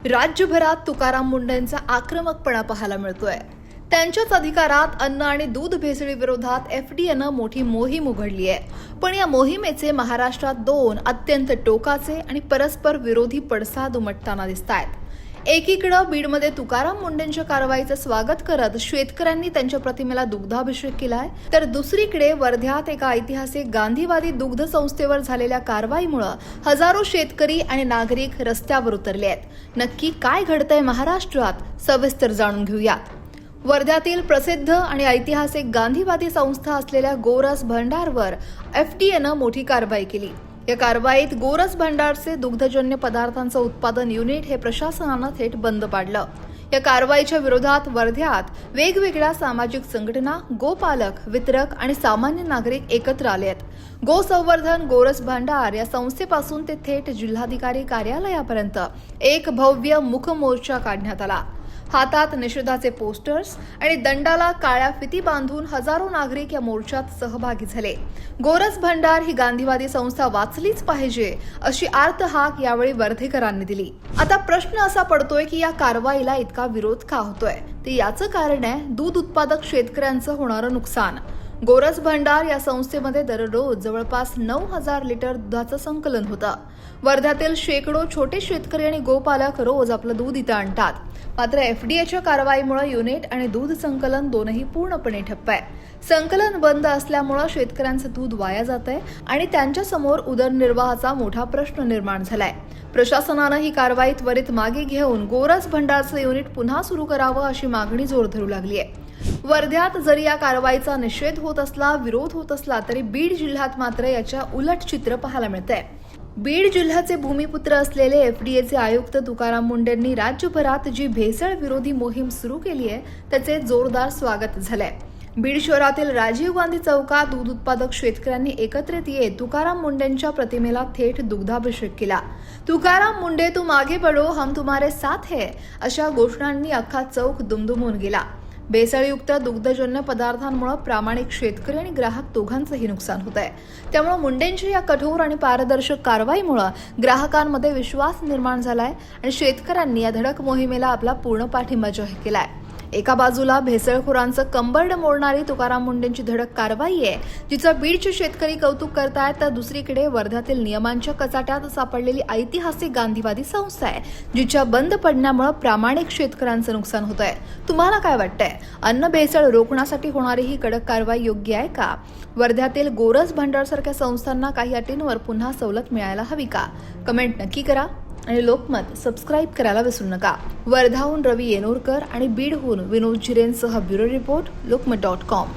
राज्यभरात तुकाराम मुंढेंचा आक्रमकपणा पाहायला मिळतोय। त्यांच्याच अधिकारात अन्न आणि दूध भेसळीविरोधात एफडीएनं मोठी मोहीम उघडली आहे। पण या मोहिमेचे महाराष्ट्रात दोन अत्यंत टोकाचे आणि परस्पर विरोधी पडसाद उमटताना दिसतायत। एकीकडे बीडमध्ये तुकाराम मुंढेंच्या कारवाईचं स्वागत करत शेतकऱ्यांनी त्यांच्या प्रतिमेला दुग्धाभिषेक केलाय, तर दुसरीकडे वर्ध्यात एका ऐतिहासिक गांधीवादी दुग्ध संस्थेवर झालेल्या कारवाईमुळे हजारो शेतकरी आणि नागरिक रस्त्यावर उतरले आहेत। नक्की काय घडतंय महाराष्ट्रात, सविस्तर जाणून घेऊयात। वर्ध्यातील प्रसिद्ध आणि ऐतिहासिक गांधीवादी संस्था असलेल्या गोरस भंडारवर एफडीएनं मोठी कारवाई केली। या कारवाईत गोरस भंडारचे दुग्धजन्य पदार्थांचं उत्पादन युनिट हे प्रशासनानं थेट बंद पाडलं। या कारवाईच्या विरोधात वर्ध्यात वेगवेगळ्या सामाजिक संघटना, गोपालक, वितरक आणि सामान्य नागरिक एकत्र आले आहेत। गोसंवर्धन गोरस भंडार या संस्थेपासून ते थेट जिल्हाधिकारी कार्यालयापर्यंत एक भव्य मुख मोर्चा काढण्यात आला। हातात निषेधाचे पोस्टर्स आणि दंडाला काळ्या फिती बांधून हजारो नागरिक या मोर्चात सहभागी झाले। गोरस भंडार ही गांधीवादी संस्था वाचलीच पाहिजे अशी आर्त हाक यावेळी वर्धेकरांनी दिली। आता प्रश्न असा पडतोय की या कारवाईला इतका विरोध का होतोय? ते याचं कारण आहे दूध उत्पादक शेतकऱ्यांचं होणारं नुकसान। गोरस भंडार या संस्थेमध्ये दररोज जवळपास 9,000 लिटर दुधाचं संकलन होतं। वर्ध्यातील शेकडो छोटे शेतकरी आणि गोपालक रोज आपलं दूध इथं आणतात। मात्र एफडीएच्या कारवाईमुळे युनिट आणि दूध संकलन दोनही पूर्णपणे ठप्प आहे। संकलन बंद असल्यामुळे शेतकऱ्यांचं दूध वाया जातंय आणि त्यांच्या समोर उदरनिर्वाहाचा मोठा प्रश्न निर्माण झालाय। प्रशासनानं ही कारवाई त्वरित मागे घेऊन गोरस भंडारचं युनिट पुन्हा सुरू करावं अशी मागणी जोर धरू लागली आहे। वर्ध्यात जरी या कारवाईचा निषेध होत असला, विरोध होत असला, तरी बीड जिल्ह्यात मात्र याच्या उलट चित्र पाहायला मिळतंय। बीड जिल्ह्याचे भूमिपुत्र असलेले एफडीएचे आयुक्त तुकाराम मुंढेंनी राज्यभरात जी भेसळ विरोधी मोहीम सुरू केली आहे त्याचे जोरदार स्वागत झालंय। बीड शहरातील राजीव गांधी चौकात दूध उत्पादक शेतकऱ्यांनी एकत्रित येत तुकाराम मुंढेंच्या प्रतिमेला थेट दुग्धाभिषेक केला। तुकाराम मुंढे तू मागे बढो, हम तुम्हारे साथ है अशा घोषणांनी अख्खा चौक दुमदुमून गेला। भेसळयुक्त दुग्धजन्य पदार्थांमुळे प्रामाणिक शेतकरी आणि ग्राहक दोघांचंही नुकसान होत आहे। त्यामुळे मुंढेंच्या या कठोर आणि पारदर्शक कारवाईमुळे ग्राहकांमध्ये विश्वास निर्माण झालाय आणि शेतकऱ्यांनी या धडक मोहिमेला आपला पूर्ण पाठिंबा जाहीर केलाय। एका बाजूला भेसळखोरांचं कंबरड मोडणारी तुकाराम मुंढेंची धडक कारवाई आहे, जिचं बीडचे शेतकरी कौतुक करतायत, तर दुसरीकडे वर्ध्यातील नियमांच्या कचाट्यात सापडलेली ऐतिहासिक गांधीवादी संस्था आहे, जिच्या बंद पडण्यामुळे प्रामाणिक शेतकऱ्यांचं नुकसान होत आहे। तुम्हाला काय वाटतंय? अन्न भेसळ रोखण्यासाठी होणारी ही कडक कारवाई योग्य आहे का? वर्ध्यातील गोरस भंडारसारख्या संस्थांना काही अटींवर पुन्हा सवलत मिळायला हवी का? कमेंट नक्की करा आणि लोकमत सबस्क्राईब करायला विसरू नका। वर्धाहून रवी येनोरकर आणि बीडहून विनोद जिरेंसह ब्युरो रिपोर्ट, लोकमत.com।